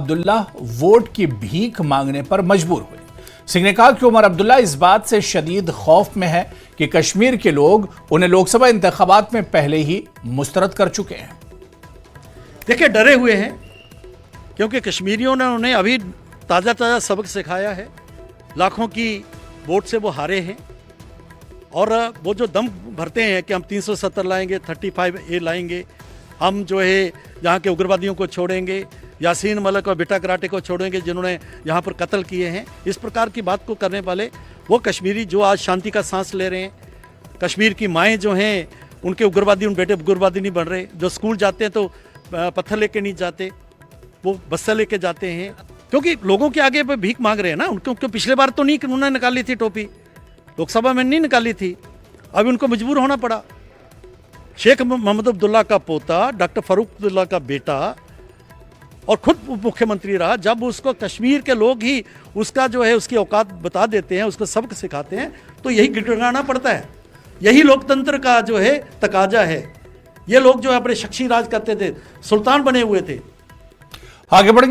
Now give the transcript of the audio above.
Abdullah vote की भीख मांगने पर मजबूर हुए। सिंह ने कहा कि उमर अब्दुल्ला इस बात से शदीद खौफ में है कि कश्मीर के लोग उन्हें लोकसभा इंतखाबात में पहले ही मुस्तरद कर चुके हैं। देखिए, डरे हुए हैं क्योंकि कश्मीरियों ने उन्हें अभी ताज़ा सबक सिखाया है। लाखों की वोट से वो हारे हैं और वो जो दम भरते हैं कि हम 370 लाएंगे, 35A लाएंगे, हम जो है यहाँ के उग्रवादियों को छोड़ेंगे, यासीन मलिक और बिटा कराटे को छोड़ेंगे जिन्होंने यहाँ पर कत्ल किए हैं, इस प्रकार की बात को करने वाले वो कश्मीरी जो आज शांति का सांस ले रहे हैं। कश्मीर की माएँ जो हैं उनके उग्रवादी, उन बेटे उग्रवादी नहीं बन रहे। जो स्कूल जाते हैं तो पत्थर लेके नहीं जाते, वो बस्ता लेके जाते हैं क्योंकि लोगों के आगे पे भीख मांग रहे हैं ना। उनको पिछले बार तो नहीं उन्होंने निकाली थी टोपी, लोकसभा में नहीं निकाली थी, अभी उनको मजबूर होना पड़ा। शेख मोहम्मद अब्दुल्ला का पोता, डॉक्टर फारूक अब्दुल्ला का बेटा और खुद मुख्यमंत्री रहा, जब उसको कश्मीर के लोग ही उसका जो है उसकी औकात बता देते हैं, उसको सबक सिखाते हैं, तो यही गिड़गिड़ाना पड़ता है। यही लोकतंत्र का जो है तकाजा है। ये लोग जो अपने शख्सी राज करते थे, सुल्तान बने हुए थे। आगे बढ़ेंगे।